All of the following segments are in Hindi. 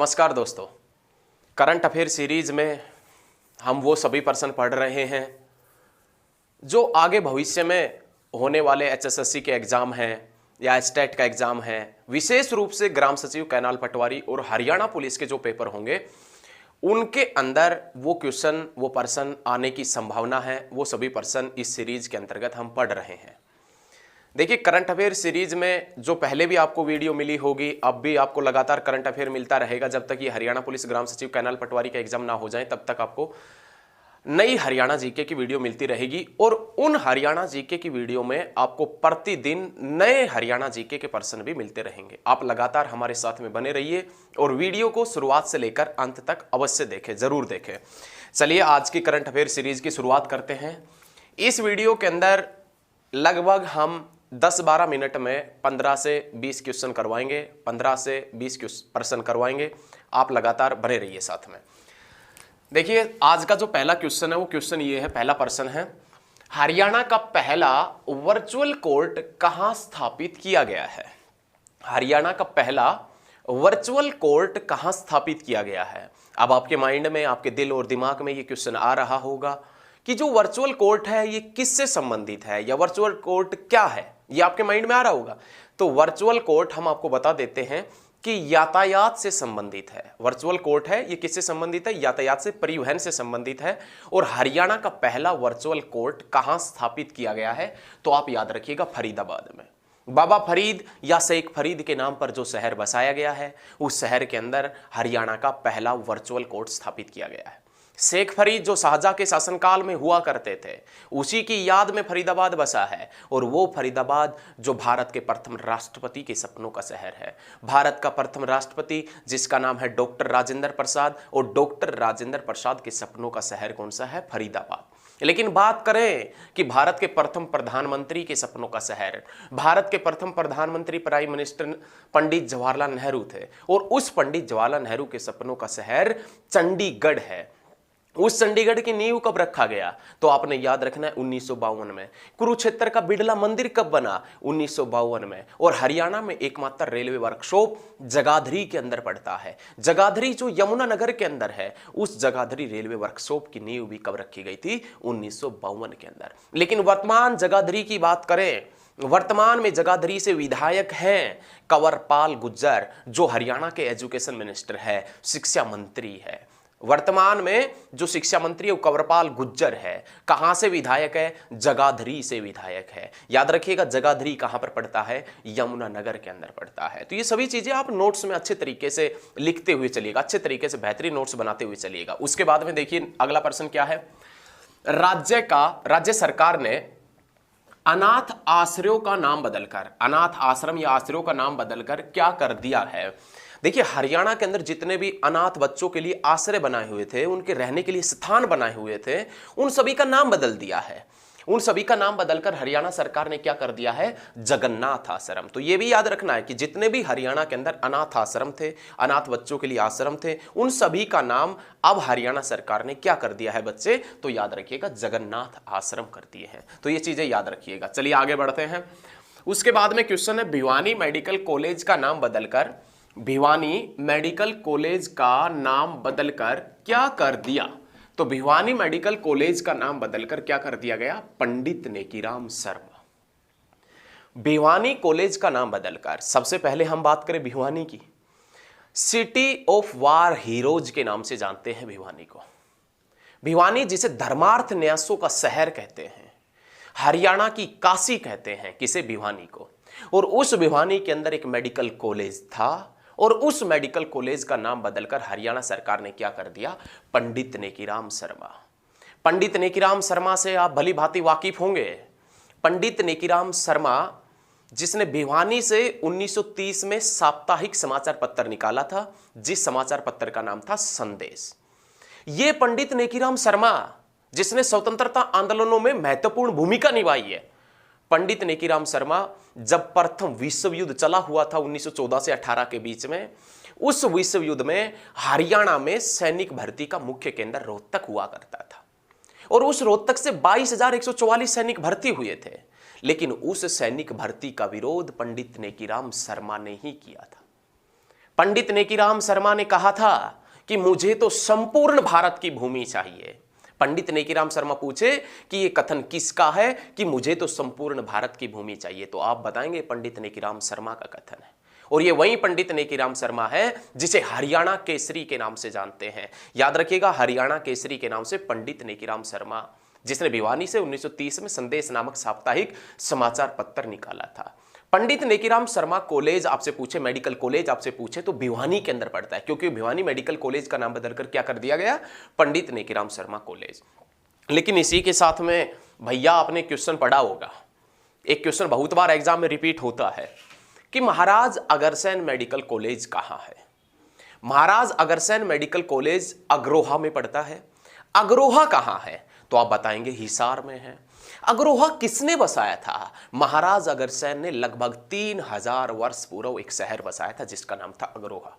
नमस्कार दोस्तों, करंट अफेयर सीरीज में हम वो सभी प्रश्न पढ़ रहे हैं जो आगे भविष्य में होने वाले एचएसएससी के एग्जाम हैं या स्टेट का एग्जाम है, विशेष रूप से ग्राम सचिव, कैनाल पटवारी और हरियाणा पुलिस के जो पेपर होंगे उनके अंदर वो क्वेश्चन, वो प्रश्न आने की संभावना है। वो सभी प्रश्न इस सीरीज के अंतर्गत हम पढ़ रहे हैं। देखिए, करंट अफेयर सीरीज में जो पहले भी आपको वीडियो मिली होगी, अब भी आपको लगातार करंट अफेयर मिलता रहेगा जब तक ये हरियाणा पुलिस, ग्राम सचिव, कैनाल पटवारी का एग्जाम ना हो जाए, तब तक आपको नई हरियाणा जीके की वीडियो मिलती रहेगी। और उन हरियाणा जीके की वीडियो में आपको प्रतिदिन नए हरियाणा जीके के प्रश्न भी मिलते रहेंगे। आप लगातार हमारे साथ में बने रहिए और वीडियो को शुरुआत से लेकर अंत तक अवश्य देखें, जरूर देखें। चलिए आज की करंट अफेयर सीरीज की शुरुआत करते हैं। इस वीडियो के अंदर लगभग हम 10-12 मिनट में 15 से 20 क्वेश्चन करवाएंगे, 15 से 20 प्रश्न करवाएंगे। आप लगातार बने रहिए साथ में। देखिए, आज का जो पहला क्वेश्चन है वो क्वेश्चन ये है, पहला प्रश्न है, हरियाणा का पहला वर्चुअल कोर्ट कहां स्थापित किया गया है? हरियाणा का पहला वर्चुअल कोर्ट कहां स्थापित किया गया है? अब आपके माइंड में, आपके दिल और दिमाग में ये क्वेश्चन आ रहा होगा कि जो वर्चुअल कोर्ट है ये किससे संबंधित है या वर्चुअल कोर्ट क्या है, ये आपके माइंड में आ रहा होगा। तो वर्चुअल कोर्ट हम आपको बता देते हैं कि यातायात से संबंधित है। वर्चुअल कोर्ट है, ये किससे संबंधित है? यातायात से, परिवहन से संबंधित है। और हरियाणा का पहला वर्चुअल कोर्ट कहां स्थापित किया गया है? तो आप याद रखिएगा, फरीदाबाद में। बाबा फरीद या शेख फरीद के नाम पर जो शहर बसाया गया है, उस शहर के अंदर हरियाणा का पहला वर्चुअल कोर्ट स्थापित किया गया है। शेख फरीद जो शाहजहां के शासनकाल में हुआ करते थे, उसी की याद में फरीदाबाद बसा है। और वो फरीदाबाद जो भारत के प्रथम राष्ट्रपति के सपनों का शहर है। भारत का प्रथम राष्ट्रपति जिसका नाम है डॉक्टर राजेंद्र प्रसाद, और डॉक्टर राजेंद्र प्रसाद के सपनों का शहर कौन सा है? फरीदाबाद। लेकिन बात करें कि भारत के प्रथम प्रधानमंत्री के सपनों का शहर, भारत के प्रथम प्रधानमंत्री, प्राइम मिनिस्टर पंडित जवाहरलाल नेहरू थे, और उस पंडित जवाहरलाल नेहरू के सपनों का शहर चंडीगढ़ है। उस चंडीगढ़ की नींव कब रखा गया? तो आपने याद रखना है 1952 में। कुरुक्षेत्र का बिड़ला मंदिर कब बना? 1952 में। और हरियाणा में एकमात्र रेलवे वर्कशॉप जगाधरी के अंदर पड़ता है। जगाधरी जो यमुनानगर के अंदर है, उस जगाधरी रेलवे वर्कशॉप की नींव भी कब रखी गई थी? 1952 के अंदर। लेकिन वर्तमान जगाधरी की बात करें, वर्तमान में जगाधरी से विधायक हैं कंवरपाल गुर्जर, जो हरियाणा के एजुकेशन मिनिस्टर है, शिक्षा मंत्री है। वर्तमान में जो शिक्षा मंत्री है वो कंवरपाल गुर्जर है। कहां से विधायक है? जगाधरी से विधायक है। याद रखिएगा, जगाधरी कहां पर पड़ता है? यमुनानगर के अंदर पड़ता है। तो ये सभी चीजें आप नोट्स में अच्छे तरीके से लिखते हुए चलिएगा, अच्छे तरीके से बेहतरीन नोट्स बनाते हुए चलिएगा। उसके बाद में देखिए अगला प्रश्न क्या है। राज्य सरकार ने अनाथ आश्रयों का नाम बदलकर, अनाथ आश्रम या आश्रयों का नाम बदलकर क्या कर दिया है? देखिए, हरियाणा के अंदर जितने भी अनाथ बच्चों के लिए आश्रय बनाए हुए थे, उनके रहने के लिए स्थान बनाए हुए थे, उन सभी का नाम बदल दिया है। उन सभी का नाम बदलकर हरियाणा सरकार ने क्या कर दिया है? जगन्नाथ आश्रम। तो यह भी याद रखना है कि जितने भी हरियाणा के अंदर अनाथ आश्रम थे, अनाथ बच्चों के लिए आश्रम थे, उन सभी का नाम अब हरियाणा सरकार ने क्या कर दिया है बच्चे? तो याद रखिएगा, जगन्नाथ आश्रम कर दिए हैं। तो ये चीजें याद रखिएगा। चलिए आगे बढ़ते हैं। उसके बाद में क्वेश्चन है, भिवानी मेडिकल कॉलेज का नाम बदलकर, भिवानी मेडिकल कॉलेज का नाम बदलकर क्या कर दिया? तो भिवानी मेडिकल कॉलेज का नाम बदलकर क्या कर दिया गया? पंडित नेकीराम शर्मा। भिवानी कॉलेज का नाम बदलकर, सबसे पहले हम बात करें भिवानी की, सिटी ऑफ वार हीरोज के नाम से जानते हैं भिवानी को। भिवानी जिसे धर्मार्थ न्यासों का शहर कहते हैं, हरियाणा की काशी कहते हैं, किसे? भिवानी को। और उस भिवानी के अंदर एक मेडिकल कॉलेज था, और उस मेडिकल कॉलेज का नाम बदलकर हरियाणा सरकार ने क्या कर दिया? पंडित नेकीराम शर्मा। पंडित नेकीराम शर्मा से आप भली भांति वाकिफ होंगे। पंडित नेकीराम शर्मा जिसने भिवानी से 1930 में साप्ताहिक समाचार पत्र निकाला था, जिस समाचार पत्र का नाम था संदेश। ये पंडित नेकीराम शर्मा जिसने स्वतंत्रता आंदोलनों में महत्वपूर्ण भूमिका निभाई है। पंडित नेकीराम शर्मा जब प्रथम विश्व युद्ध चला हुआ था 1914 से 18 के बीच में, उस विश्व युद्ध में हरियाणा में सैनिक भर्ती का मुख्य केंद्र रोहतक हुआ करता था, और उस रोहतक से 22,144 सैनिक भर्ती हुए थे। लेकिन उस सैनिक भर्ती का विरोध पंडित नेकीराम शर्मा ने ही किया था। पंडित नेकीराम शर्मा ने कहा था कि मुझे तो संपूर्ण भारत की भूमि चाहिए। पंडित नेकीराम शर्मा पूछे कि यह कथन किसका है कि मुझे तो संपूर्ण भारत की भूमि चाहिए, तो आप बताएंगे पंडित नेकीराम शर्मा का कथन है। और ये वही पंडित नेकीराम शर्मा है जिसे हरियाणा केसरी के नाम से जानते हैं। याद रखिएगा, हरियाणा केसरी के नाम से पंडित नेकीराम शर्मा, जिसने भिवानी से 1930 में संदेश नामक साप्ताहिक समाचार पत्र निकाला था। पंडित नेकीराम शर्मा कॉलेज आपसे पूछे, मेडिकल कॉलेज आपसे पूछे तो भिवानी के अंदर पड़ता है, क्योंकि भिवानी मेडिकल कॉलेज का नाम बदलकर क्या कर दिया गया, पंडित नेकीराम शर्मा कॉलेज। लेकिन इसी के साथ में भैया आपने क्वेश्चन पढ़ा होगा, एक क्वेश्चन बहुत बार एग्जाम में रिपीट होता है कि महाराज अग्रसेन मेडिकल कॉलेज कहां है। महाराज अग्रसेन मेडिकल कॉलेज अग्रोहा में पड़ता है। अग्रोहा कहां है, तो आप बताएंगे हिसार में है। अग्रोहा किसने बसाया था, महाराज अग्रसेन ने लगभग 3000 वर्ष पूर्व एक शहर बसाया था जिसका नाम था अग्रोहा।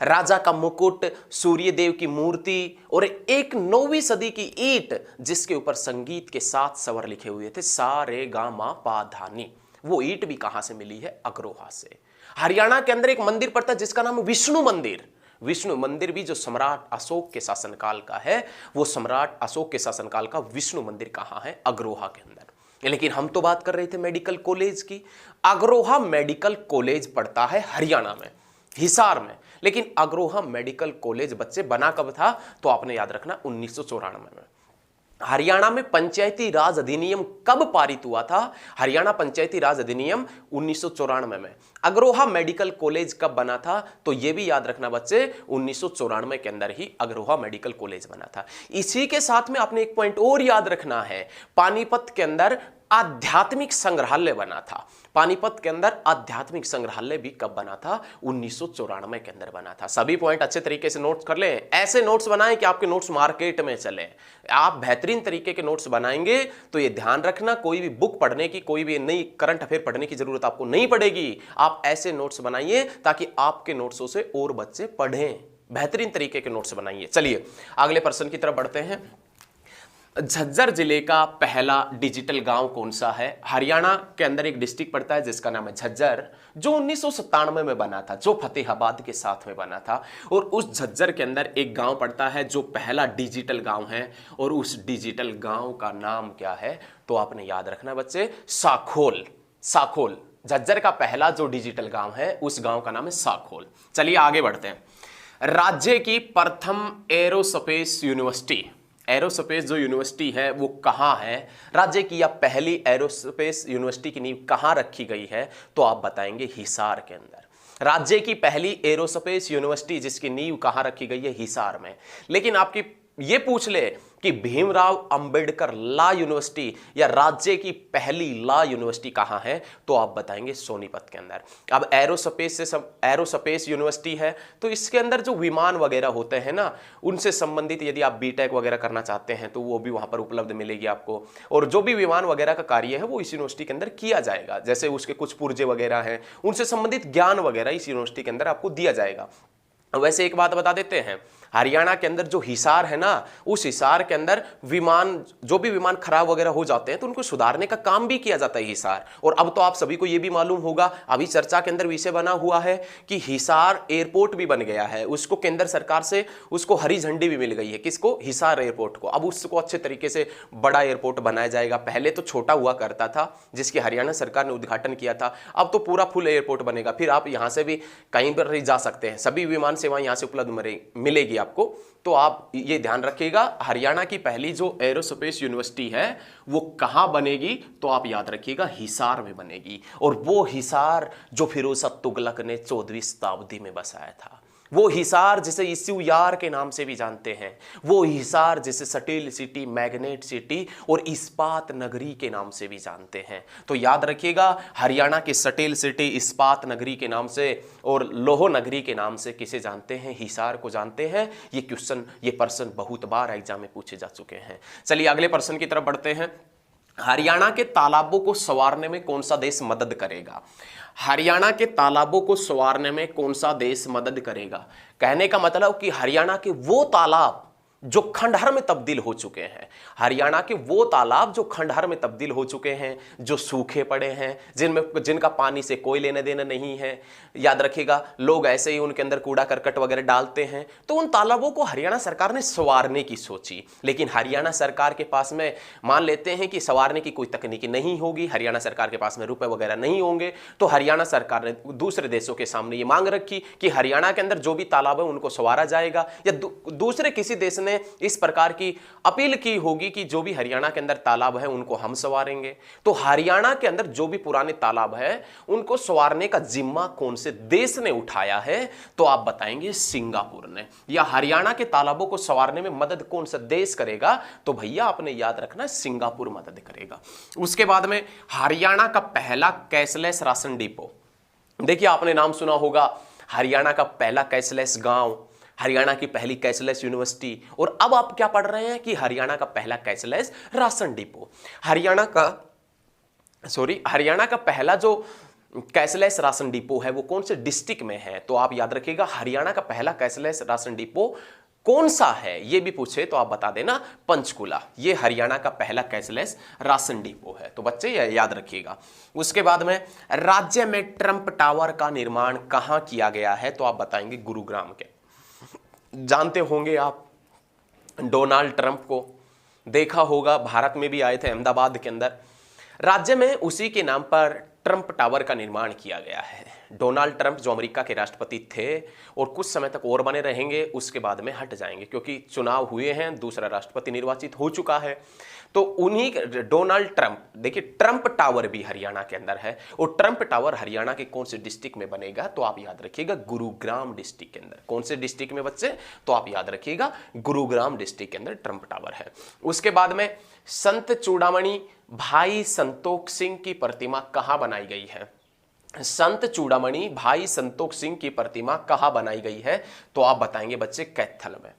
राजा का मुकुट, सूर्यदेव की मूर्ति और एक 9वीं सदी की ईंट जिसके ऊपर संगीत के 7 स्वर लिखे हुए थे, सा रे गा मा पा धा नी, वो ईंट भी कहां से मिली है, अग्रोहा से। हरियाणा के अंदर एक मंदिर पड़ता है जिसका नाम विष्णु मंदिर। विष्णु मंदिर भी जो सम्राट अशोक के शासनकाल का है, वो सम्राट अशोक के शासनकाल का विष्णु मंदिर कहां है, अग्रोहा के अंदर। लेकिन हम तो बात कर रहे थे मेडिकल कॉलेज की। अग्रोहा मेडिकल कॉलेज पड़ता है हरियाणा में, हिसार में। लेकिन अग्रोहा मेडिकल कॉलेज बच्चे बना कब था, तो आपने याद रखना 1994 में। हरियाणा में पंचायती राज अधिनियम कब पारित हुआ था, हरियाणा पंचायती राज अधिनियम 1994 में। अग्रोहा मेडिकल कॉलेज कब बना था, तो यह भी याद रखना बच्चे 1994 के अंदर ही अग्रोहा मेडिकल कॉलेज बना था। इसी के साथ में आपने एक पॉइंट और याद रखना है, पानीपत के अंदर आध्यात्मिक संग्रहालय बना था। पानीपत के अंदर आध्यात्मिक संग्रहालय भी कब बना था, 1994 के अंदर बना था। सभी पॉइंट अच्छे तरीके से नोट्स कर लें, ऐसे नोट्स बनाएं कि आपके नोट्स मार्केट में चले। आप बेहतरीन तरीके के नोट्स बनाएंगे तो ये ध्यान रखना, कोई भी बुक पढ़ने की, कोई भी नई करंट अफेयर पढ़ने की जरूरत आपको नहीं पड़ेगी। आप ऐसे नोट्स बनाइए ताकि आपके नोट्सों से और बच्चे पढ़ें, बेहतरीन तरीके के नोट्स बनाइए। चलिए अगले प्रश्न की तरफ बढ़ते हैं। झज्जर जिले का पहला डिजिटल गांव कौन सा है। हरियाणा के अंदर एक डिस्ट्रिक्ट पड़ता है जिसका नाम है झज्जर, जो 1997 में बना था, जो फतेहाबाद के साथ में बना था। और उस झज्जर के अंदर एक गांव पड़ता है जो पहला डिजिटल गांव है, और उस डिजिटल गांव का नाम क्या है, तो आपने याद रखना बच्चे, साखोल। साखोल झज्जर का पहला जो डिजिटल गांव है, उस गांव का नाम है साखोल। चलिए आगे बढ़ते हैं। राज्य की प्रथम एरोस्पेस यूनिवर्सिटी, एरोस्पेस जो यूनिवर्सिटी है वो कहाँ है, राज्य की या पहली एरोस्पेस यूनिवर्सिटी की नींव कहाँ रखी गई है, तो आप बताएंगे हिसार के अंदर। राज्य की पहली एरोस्पेस यूनिवर्सिटी जिसकी नींव कहाँ रखी गई है, हिसार में। लेकिन आपकी ये पूछ ले कि भीमराव अंबेडकर लॉ यूनिवर्सिटी या राज्य की पहली लॉ यूनिवर्सिटी कहां है, तो आप बताएंगे सोनीपत के अंदर। अब एरोस्पेस से एरोस्पेस यूनिवर्सिटी है तो इसके अंदर जो विमान वगैरह होते हैं ना, उनसे संबंधित यदि आप बीटेक वगैरह करना चाहते हैं तो वो भी वहां पर उपलब्ध मिलेगी आपको। और जो भी विमान वगैरह का कार्य है वो इस यूनिवर्सिटी के अंदर किया जाएगा, जैसे उसके कुछ पुर्जे वगैरह हैं, उनसे संबंधित ज्ञान वगैरह इस यूनिवर्सिटी के अंदर आपको दिया जाएगा। वैसे एक बात बता देते हैं, हरियाणा के अंदर जो हिसार है ना, उस हिसार के अंदर विमान, जो भी विमान खराब वगैरह हो जाते हैं तो उनको सुधारने का काम भी किया जाता है हिसार। और अब तो आप सभी को यह भी मालूम होगा, अभी चर्चा के अंदर विषय बना हुआ है कि हिसार एयरपोर्ट भी बन गया है, उसको केंद्र सरकार से उसको हरी झंडी भी मिल गई है। किसको, हिसार एयरपोर्ट को। अब उसको अच्छे तरीके से बड़ा एयरपोर्ट बनाया जाएगा। पहले तो छोटा हुआ करता था जिसकी हरियाणा सरकार ने उद्घाटन किया था, अब तो पूरा फुल एयरपोर्ट बनेगा। फिर आप यहां से भी कहीं पर जा सकते हैं, सभी विमान सेवाएं यहां से उपलब्ध मिलेगी आपको। तो आप ये ध्यान रखिएगा, हरियाणा की पहली जो एरोस्पेस यूनिवर्सिटी है वो कहां बनेगी, तो आप याद रखिएगा हिसार में बनेगी। और वो हिसार जो फिरोज शाह तुगलक ने 14वीं शताब्दी में बसाया था, वो हिसार जिसे इस्यू यार के नाम से भी जानते हैं, वो हिसार जिसे स्टील सिटी, मैग्नेट सिटी और इस्पात नगरी के नाम से भी जानते हैं। तो याद रखिएगा, हरियाणा की स्टील सिटी, इस्पात नगरी के नाम से और लोह नगरी के नाम से किसे जानते हैं, हिसार को जानते हैं। ये प्रश्न बहुत बार एग्जाम में पूछे जा चुके हैं। चलिए अगले प्रश्न की तरफ बढ़ते हैं। हरियाणा के तालाबों को संवारने में कौन सा देश मदद करेगा। हरियाणा के तालाबों को संवारने में कौन सा देश मदद करेगा, कहने का मतलब कि हरियाणा के वो तालाब जो खंडहर में तब्दील हो चुके हैं, हरियाणा के वो तालाब जो खंडहर में तब्दील हो चुके हैं, जो सूखे पड़े हैं, जिनका पानी से कोई लेना देना नहीं है। याद रखिएगा, लोग ऐसे ही उनके अंदर कूड़ा करकट वगैरह डालते हैं, तो उन तालाबों को हरियाणा सरकार ने संवारने की सोची। लेकिन हरियाणा सरकार के पास में, मान लेते हैं कि संवारने की कोई तकनीकी नहीं होगी, हरियाणा सरकार के पास में रुपए वगैरह नहीं होंगे, तो हरियाणा सरकार ने दूसरे देशों के सामने ये मांग रखी कि हरियाणा के अंदर जो भी तालाब है उनको संवारा जाएगा, या दूसरे किसी देश ने इस प्रकार की अपील की होगी कि जो भी हरियाणा के अंदर तालाब है उनको हम संवारेंगे। तो हरियाणा के अंदर जो भी पुराने तालाब है उनको संवारने का जिम्मा कौन से देश ने उठाया है? तो आप बताएंगे सिंगापुर ने। या हरियाणा के तालाबों को संवारने में मदद कौन सा देश करेगा? तो भैया आपने याद रखना, सिंगापुर मदद करेगा। उसके बाद में हरियाणा का पहला कैशलेस राशन डिपो। देखिए, आपने नाम सुना होगा, हरियाणा का पहला कैशलेस गांव, हरियाणा की पहली कैशलेस यूनिवर्सिटी, और अब आप क्या पढ़ रहे हैं कि हरियाणा का पहला कैशलेस राशन डिपो। हरियाणा का पहला जो कैशलेस राशन डिपो है वो कौन से डिस्ट्रिक्ट में है? तो आप याद रखिएगा, हरियाणा का पहला कैशलेस राशन डिपो कौन सा है ये भी पूछे तो आप बता देना, पंचकुला। ये हरियाणा का पहला कैशलेस राशन डिपो है, तो बच्चे ये याद रखिएगा। उसके बाद में राज्य में ट्रंप टावर का निर्माण कहां किया गया है? तो आप बताएंगे गुरुग्राम के। जानते होंगे आप डोनाल्ड ट्रंप को, देखा होगा, भारत में भी आए थे अहमदाबाद के अंदर। राज्य में उसी के नाम पर ट्रंप टावर का निर्माण किया गया है। डोनाल्ड ट्रंप जो अमेरिका के राष्ट्रपति थे और कुछ समय तक और बने रहेंगे, उसके बाद में हट जाएंगे क्योंकि चुनाव हुए हैं, दूसरा राष्ट्रपति निर्वाचित हो चुका है। तो उन्हीं डोनाल्ड ट्रंप, देखिए ट्रंप टावर भी हरियाणा के अंदर है, और ट्रंप टावर हरियाणा के कौन से डिस्ट्रिक्ट में बनेगा? तो आप याद रखिएगा, गुरुग्राम डिस्ट्रिक्ट के अंदर। कौन से डिस्ट्रिक्ट में बच्चे? तो आप याद रखिएगा, गुरुग्राम डिस्ट्रिक्ट के अंदर ट्रंप टावर है। उसके बाद में संत चूड़ामणि भाई संतोख सिंह की प्रतिमा कहां बनाई गई है? संत चूड़ामणि भाई संतोख सिंह की प्रतिमा कहां बनाई गई है? तो आप बताएंगे बच्चे, कैथल में।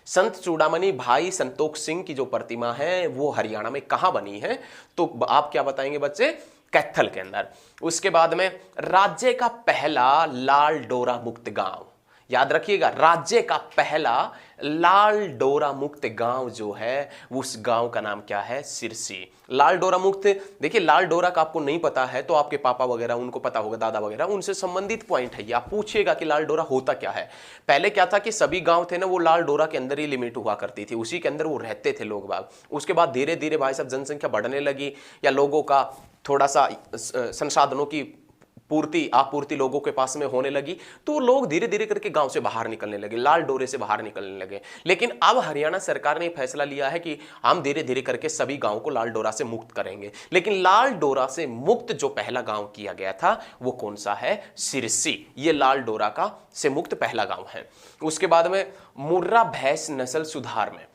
संत चूड़ामणि भाई संतोख सिंह की जो प्रतिमा है वो हरियाणा में कहां बनी है? तो आप क्या बताएंगे बच्चे? कैथल के अंदर। उसके बाद में राज्य का पहला लाल डोरा मुक्त गांव, याद रखिएगा, राज्य का पहला लाल डोरा मुक्त गांव जो है उस गांव का नाम क्या है? सिरसी। लाल डोरा मुक्त, देखिए लाल डोरा का आपको नहीं पता है तो आपके पापा वगैरह उनको पता होगा, दादा वगैरह, उनसे संबंधित पॉइंट है ये। आप पूछिएगा कि लाल डोरा होता क्या है। पहले क्या था कि सभी गांव थे ना, वो लाल डोरा के अंदर ही लिमिट हुआ करती थी, उसी के अंदर वो रहते थे लोग बाग। उसके बाद धीरे धीरे भाई साहब जनसंख्या बढ़ने लगी, या लोगों का थोड़ा सा संसाधनों की आपूर्ति लोगों के पास में होने लगी, तो लोग धीरे धीरे करके गांव से बाहर निकलने लगे, लाल डोरे से बाहर निकलने लगे। लेकिन अब हरियाणा सरकार ने फैसला लिया है कि हम धीरे धीरे करके सभी गांवों को लाल डोरा से मुक्त करेंगे। लेकिन लाल डोरा से मुक्त जो पहला गांव किया गया था वो कौन सा है? सिरसी। ये लाल डोरा का से मुक्त पहला गांव है। उसके बाद में मुर्रा भैंस नस्ल सुधार में,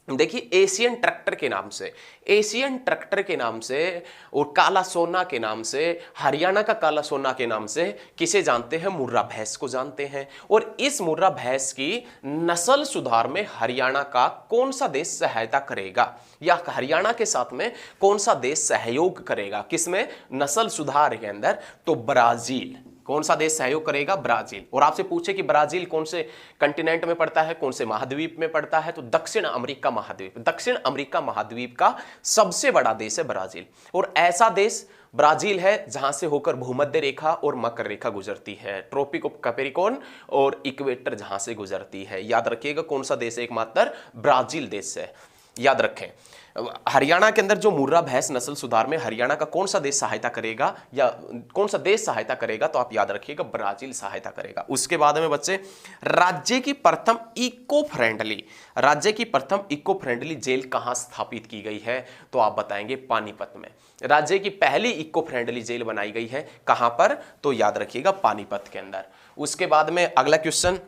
देखिए एशियन ट्रैक्टर के नाम से और काला सोना के नाम से, हरियाणा का काला सोना के नाम से किसे जानते हैं? मुर्रा भैंस को जानते हैं। और इस मुर्रा भैंस की नस्ल सुधार में हरियाणा का कौन सा देश सहायता करेगा, या हरियाणा के साथ में कौन सा देश सहयोग करेगा? किसमें? नस्ल सुधार के अंदर। तो ब्राजील। कौन सा देश सहयोग करेगा? ब्राजील। और आपसे पूछे कि ब्राजील कौन से कंटिनेंट में पड़ता है, कौन से महाद्वीप में पड़ता है? तो दक्षिण अमेरिका महाद्वीप। दक्षिण अमेरिका महाद्वीप का सबसे बड़ा देश है ब्राजील। और ऐसा देश ब्राजील है जहां से होकर भूमध्य रेखा और मकर रेखा गुजरती है, ट्रॉपिक ऑफ कैप्रिकॉर्न और इक्वेटर जहां से गुजरती है। याद रखिएगा कौन सा देश है? एकमात्र ब्राजील देश है, याद रखें। हरियाणा के अंदर जो मुर्रा भैंस नस्ल सुधार में हरियाणा का कौन सा देश सहायता करेगा, या कौन सा देश सहायता करेगा? तो आप याद रखिएगा, ब्राजील सहायता करेगा। उसके बाद में बच्चे, राज्य की प्रथम इको फ्रेंडली जेल कहां स्थापित की गई है? तो आप बताएंगे पानीपत में। राज्य की पहली इको फ्रेंडली जेल बनाई गई है कहां पर? तो याद रखिएगा पानीपत के अंदर। उसके बाद में अगला क्वेश्चन,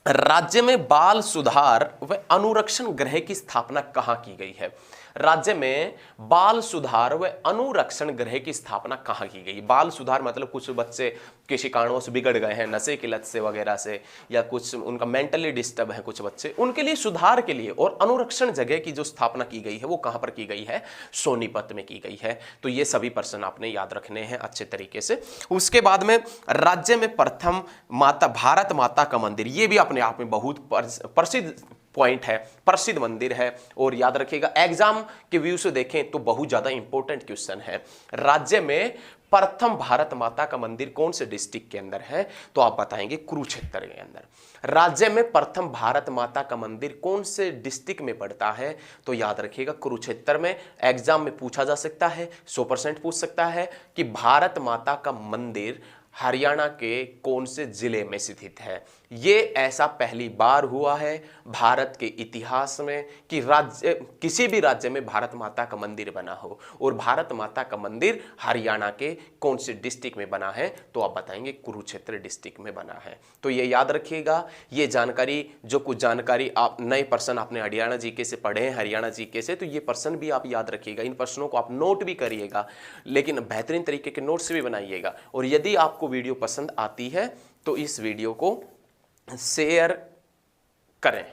राज्य में बाल सुधार व अनुरक्षण गृह की स्थापना कहां की गई है? राज्य में बाल सुधार व अनुरक्षण गृह की स्थापना कहां की गई? बाल सुधार मतलब कुछ बच्चे किसी कारणों से बिगड़ गए हैं, नशे की लत से वगैरह से, या कुछ उनका मेंटली डिस्टर्ब है कुछ बच्चे, उनके लिए सुधार के लिए और अनुरक्षण जगह की जो स्थापना की गई है वो कहां पर की गई है? सोनीपत में की गई है। तो ये सभी प्रश्न आपने याद रखने हैं अच्छे तरीके से। उसके बाद में राज्य में प्रथम भारत माता का मंदिर, ये भी अपने आप में बहुत प्रसिद्ध पॉइंट है, प्रसिद्ध मंदिर है। और याद रखिएगा एग्जाम के व्यू से देखें तो बहुत ज्यादा इंपॉर्टेंट क्वेश्चन है। राज्य में प्रथम भारत माता का मंदिर कौन से डिस्ट्रिक्ट के अंदर है? तो आप बताएंगे कुरुक्षेत्र के अंदर। राज्य में प्रथम भारत माता का मंदिर कौन से डिस्ट्रिक्ट में पड़ता है? तो याद रखिएगा कुरुक्षेत्र में। एग्जाम में पूछा जा सकता है, 100% पूछ सकता है कि भारत माता का मंदिर हरियाणा के कौन से जिले में स्थित है। ये ऐसा पहली बार हुआ है भारत के इतिहास में कि राज्य, किसी भी राज्य में भारत माता का मंदिर बना हो, और भारत माता का मंदिर हरियाणा के कौन से डिस्ट्रिक्ट में बना है? तो आप बताएंगे कुरुक्षेत्र डिस्ट्रिक्ट में बना है। तो ये याद रखिएगा। ये जानकारी, जो कुछ जानकारी आप नए पर्सन आपने हरियाणा जीके से पढ़े हैं, हरियाणा जीके से, तो ये पर्सन भी आप याद रखिएगा। इन पर्सनों को आप नोट भी करिएगा, लेकिन बेहतरीन तरीके के नोट्स भी बनाइएगा। और यदि आपको वीडियो पसंद आती है तो इस वीडियो को शेयर करें,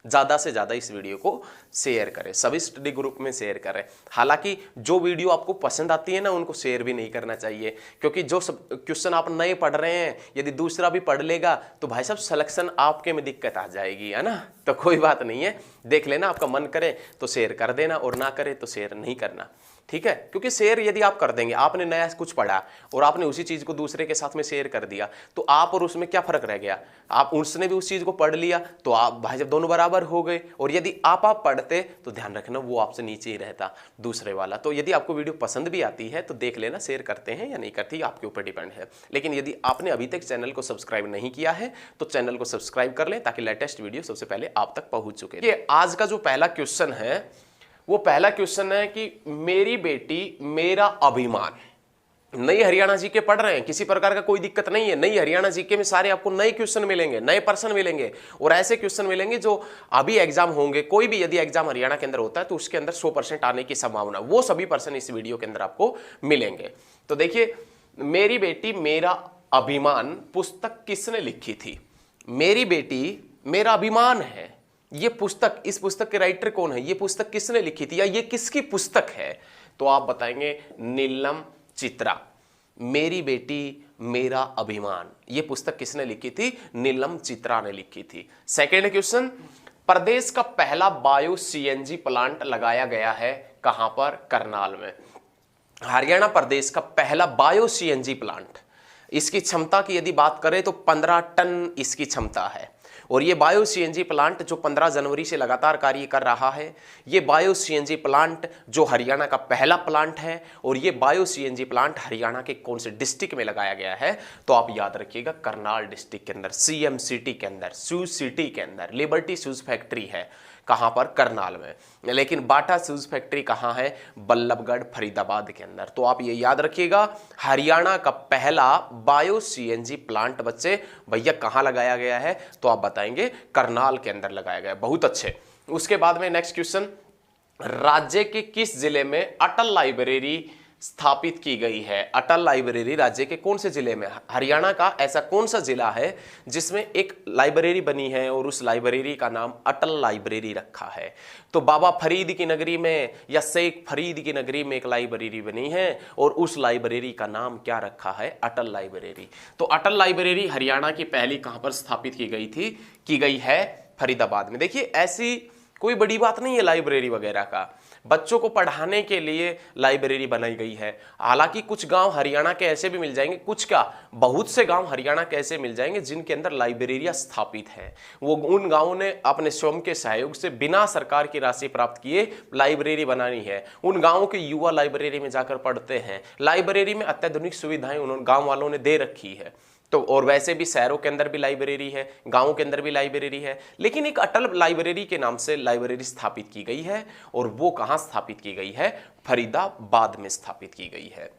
ज्यादा से ज्यादा इस वीडियो को शेयर करें, सभी स्टडी ग्रुप में शेयर करें। हालांकि जो वीडियो आपको पसंद आती है ना, उनको शेयर भी नहीं करना चाहिए, क्योंकि जो सब क्वेश्चन आप नए पढ़ रहे हैं, यदि दूसरा भी पढ़ लेगा तो भाई साहब सिलेक्शन आपके में दिक्कत आ जाएगी, है ना। तो कोई बात नहीं है, देख लेना, आपका मन करे तो शेयर कर देना, और ना करे तो शेयर नहीं करना, ठीक है। क्योंकि शेयर यदि आप कर देंगे, आपने नया कुछ पढ़ा और आपने उसी चीज को दूसरे के साथ में शेयर कर दिया, तो आप और उसमें क्या फर्क रह गया? आप, उसने भी उस चीज को पढ़ लिया तो आप भाई जब दोनों बराबर हो गए। और यदि आप पढ़ते तो ध्यान रखना वो आपसे नीचे ही रहता दूसरे वाला। तो यदि आपको वीडियो पसंद भी आती है तो देख लेना, शेयर करते हैं या नहीं करती, आपके ऊपर डिपेंड है। लेकिन यदि आपने अभी तक चैनल को सब्सक्राइब नहीं किया है तो चैनल को सब्सक्राइब कर लें, ताकि लेटेस्ट वीडियो सबसे पहले आप तक पहुंच चुके। ये आज का जो पहला क्वेश्चन है, वो पहला क्वेश्चन है कि मेरी बेटी मेरा अभिमान। नई हरियाणा जीके पढ़ रहे हैं, किसी प्रकार का कोई दिक्कत नहीं है। नई हरियाणा जीके में सारे आपको नए क्वेश्चन मिलेंगे, नए पर्सन मिलेंगे, और ऐसे क्वेश्चन मिलेंगे जो अभी एग्जाम होंगे। कोई भी यदि एग्जाम हरियाणा के अंदर होता है तो उसके अंदर 100% आने की संभावना, वो सभी पर्सन इस वीडियो के अंदर आपको मिलेंगे। तो देखिए, मेरी बेटी मेरा अभिमान पुस्तक किसने लिखी थी? मेरी बेटी मेरा अभिमान है, ये पुस्तक, इस पुस्तक के राइटर कौन है? ये पुस्तक किसने लिखी थी, या ये किसकी पुस्तक है? तो आप बताएंगे नीलम चित्रा। मेरी बेटी मेरा अभिमान, ये पुस्तक किसने लिखी थी? नीलम चित्रा ने लिखी थी। सेकेंड क्वेश्चन, प्रदेश का पहला बायो सीएनजी प्लांट लगाया गया है कहां पर? करनाल में। हरियाणा प्रदेश का पहला बायो सीएनजी प्लांट, इसकी क्षमता की यदि बात करें तो 15 टन इसकी क्षमता है। और ये बायो सीएनजी प्लांट जो 15 जनवरी से लगातार कार्य कर रहा है, ये बायो सीएनजी प्लांट जो हरियाणा का पहला प्लांट है, और ये बायो सीएनजी प्लांट हरियाणा के कौन से डिस्ट्रिक्ट में लगाया गया है? तो आप याद रखिएगा करनाल डिस्ट्रिक्ट के अंदर, सीएम सिटी के अंदर, शूज सिटी के अंदर। लिबर्टी शूज फैक्ट्री है कहां पर? करनाल में। लेकिन बाटा शूज फैक्ट्री कहां है? बल्लभगढ़ फरीदाबाद के अंदर। तो आप ये याद रखिएगा, हरियाणा का पहला बायो सीएनजी प्लांट बच्चे भैया कहां लगाया गया है? तो आप बताएंगे करनाल के अंदर लगाया गया। बहुत अच्छे। उसके बाद में नेक्स्ट क्वेश्चन, राज्य के किस जिले में अटल लाइब्रेरी स्थापित की गई है? अटल लाइब्रेरी राज्य के कौन से जिले में? हरियाणा का ऐसा कौन सा जिला है जिसमें एक लाइब्रेरी बनी है और उस लाइब्रेरी का नाम अटल लाइब्रेरी रखा है? तो बाबा फरीद की नगरी में या शेख फरीद की नगरी में एक लाइब्रेरी बनी है, और उस लाइब्रेरी का नाम क्या रखा है? अटल लाइब्रेरी। तो अटल लाइब्रेरी हरियाणा की पहली कहां पर स्थापित की गई थी? की गई है फरीदाबाद में। देखिए, ऐसी कोई बड़ी बात नहीं है लाइब्रेरी वगैरह का, बच्चों को पढ़ाने के लिए लाइब्रेरी बनाई गई है। हालांकि कुछ गांव हरियाणा के ऐसे भी मिल जाएंगे, कुछ क्या, बहुत से गांव हरियाणा के ऐसे मिल जाएंगे जिनके अंदर लाइब्रेरियां स्थापित हैं। वो उन गांवों ने अपने स्वयं के सहयोग से बिना सरकार की राशि प्राप्त किए लाइब्रेरी बनानी है। उन गांवों के युवा लाइब्रेरी में जाकर पढ़ते हैं। लाइब्रेरी में अत्याधुनिक सुविधाएं उन्होंने, गाँव वालों ने दे रखी है। तो और वैसे भी शहरों के अंदर भी लाइब्रेरी है, गांवों के अंदर भी लाइब्रेरी है, लेकिन एक अटल लाइब्रेरी के नाम से लाइब्रेरी स्थापित की गई है। और वो कहां स्थापित की गई है? फरीदाबाद में स्थापित की गई है,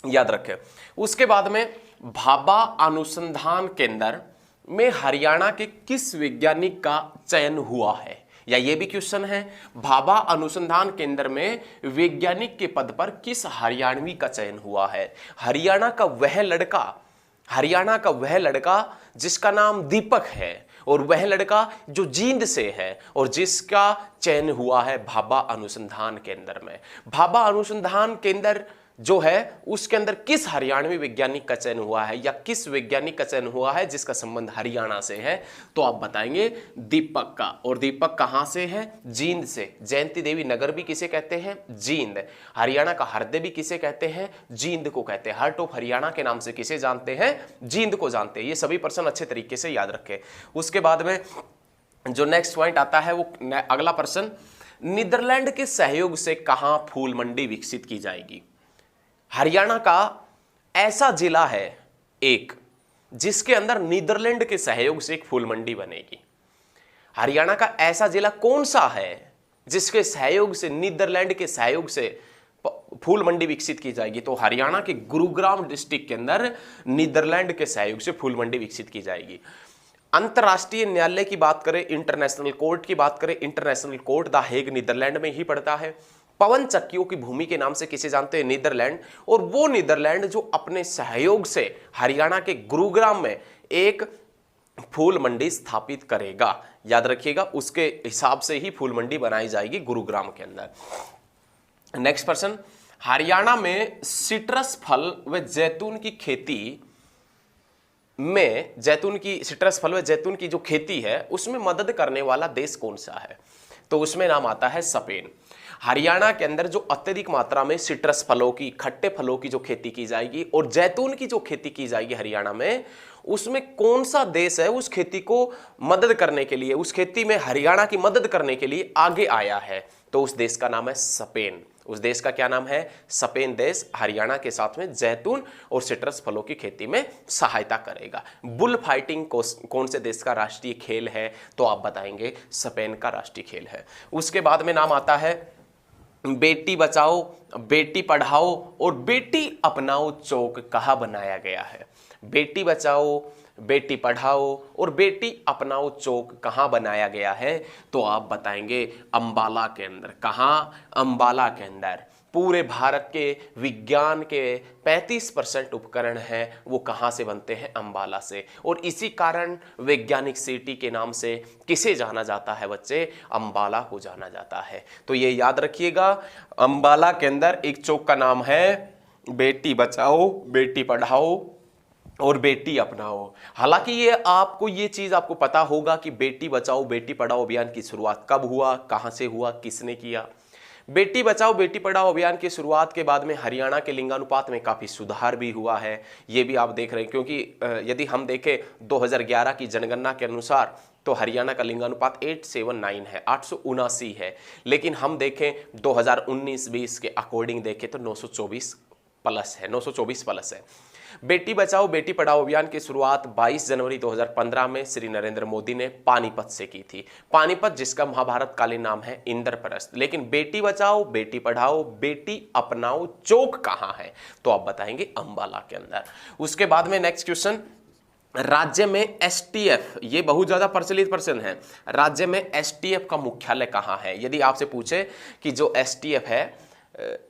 याद रखें। उसके बाद में भाभा अनुसंधान केंद्र में हरियाणा के किस वैज्ञानिक का चयन हुआ है? या ये भी क्वेश्चन है, भाभा अनुसंधान केंद्र में वैज्ञानिक के पद पर किस हरियाणवी का चयन हुआ है? हरियाणा का वह लड़का जिसका नाम दीपक है, और वह लड़का जो जींद से है, और जिसका चयन हुआ है भाभा अनुसंधान केंद्र में। भाभा अनुसंधान केंद्र जो है उसके अंदर किस हरियाणवी वैज्ञानिक का चयन हुआ है या किस वैज्ञानिक का चयन हुआ है जिसका संबंध हरियाणा से है, तो आप बताएंगे दीपक का। और दीपक कहां से है? जींद से। जयंती देवी नगर भी किसे कहते हैं? जींद। हरियाणा का हरदे भी किसे कहते हैं? जींद को कहते हैं। हार्ट ऑफ हरियाणा के नाम से किसे जानते हैं? जींद को जानते हैं। ये सभी प्रश्न अच्छे तरीके से याद रखें। उसके बाद में जो नेक्स्ट पॉइंट आता है वो अगला प्रश्न, नीदरलैंड के सहयोग से कहां फूल मंडी विकसित की जाएगी? हरियाणा का ऐसा जिला है एक जिसके अंदर नीदरलैंड के सहयोग से एक फूल मंडी बनेगी। हरियाणा का ऐसा जिला कौन सा है जिसके सहयोग से, नीदरलैंड के सहयोग से फूल मंडी विकसित की जाएगी? तो हरियाणा के गुरुग्राम डिस्ट्रिक्ट के अंदर नीदरलैंड के सहयोग से फूल मंडी विकसित की जाएगी। अंतरराष्ट्रीय न्यायालय की बात करें, इंटरनेशनल कोर्ट की बात करें, international court the Hague Netherlands में ही पड़ता है। पवन चक्कियों की भूमि के नाम से किसे जानते हैं? नीदरलैंड। और वो नीदरलैंड जो अपने सहयोग से हरियाणा के गुरुग्राम में एक फूल मंडी स्थापित करेगा, याद रखिएगा, उसके हिसाब से ही फूल मंडी बनाई जाएगी गुरुग्राम के अंदर। नेक्स्ट प्रश्न, हरियाणा में सिट्रस फल व जैतून की खेती में, सिट्रस फल व जैतून की जो खेती है उसमें मदद करने वाला देश कौन सा है? तो उसमें नाम आता है स्पेन। हरियाणा के अंदर जो अत्यधिक मात्रा में सिट्रस फलों की, खट्टे फलों की जो खेती की जाएगी और जैतून की जो खेती की जाएगी हरियाणा में, उसमें कौन सा देश है उस खेती को मदद करने के लिए, उस खेती में हरियाणा की मदद करने के लिए आगे आया है? तो उस देश का नाम है स्पेन। उस देश का क्या नाम है? स्पेन देश हरियाणा के साथ में जैतून और सिट्रस फलों की खेती में सहायता करेगा। बुल फाइटिंग कौन से देश का राष्ट्रीय खेल है? तो आप बताएंगे स्पेन का राष्ट्रीय खेल है। उसके बाद में नाम आता है बेटी बचाओ, बेटी पढ़ाओ और बेटी अपनाओ चौक कहाँ बनाया गया है? बेटी बचाओ, बेटी पढ़ाओ और बेटी अपनाओ चौक कहाँ बनाया गया है? तो आप बताएंगे अंबाला के अंदर। कहाँ? अंबाला के अंदर। पूरे भारत के विज्ञान के 35% उपकरण हैं वो कहाँ से बनते हैं? अंबाला से। और इसी कारण वैज्ञानिक सिटी के नाम से किसे जाना जाता है बच्चे? अंबाला को जाना जाता है। तो ये याद रखिएगा, अंबाला के अंदर एक चौक का नाम है बेटी बचाओ, बेटी पढ़ाओ और बेटी अपनाओ। हालांकि ये चीज आपको पता होगा कि बेटी बचाओ बेटी पढ़ाओ अभियान की शुरुआत कब हुआ, कहां से हुआ, किसने किया। बेटी बचाओ बेटी पढ़ाओ अभियान की शुरुआत के बाद में हरियाणा के लिंगानुपात में काफी सुधार भी हुआ है, ये भी आप देख रहे हैं। क्योंकि यदि हम देखें 2011 की जनगणना के अनुसार तो हरियाणा का लिंगानुपात 879 है, 879 है। लेकिन हम देखें 2019-20 के अकॉर्डिंग देखें तो 924 प्लस है, 924 प्लस है। बेटी बचाओ बेटी पढ़ाओ अभियान की शुरुआत 22 जनवरी 2015 में श्री नरेंद्र मोदी ने पानीपत से की थी। पानीपत जिसका महाभारत कालीन नाम है इंद्रप्रस्थ। लेकिन बेटी बचाओ बेटी पढ़ाओ बेटी अपनाओ चौक कहां है? तो आप बताएंगे अंबाला के अंदर। उसके बाद में नेक्स्ट क्वेश्चन, राज्य में एसटीएफ, ये बहुत ज्यादा प्रचलित प्रश्न है, राज्य में एसटीएफ का मुख्यालय कहां है? यदि आपसे पूछे कि जो एसटीएफ है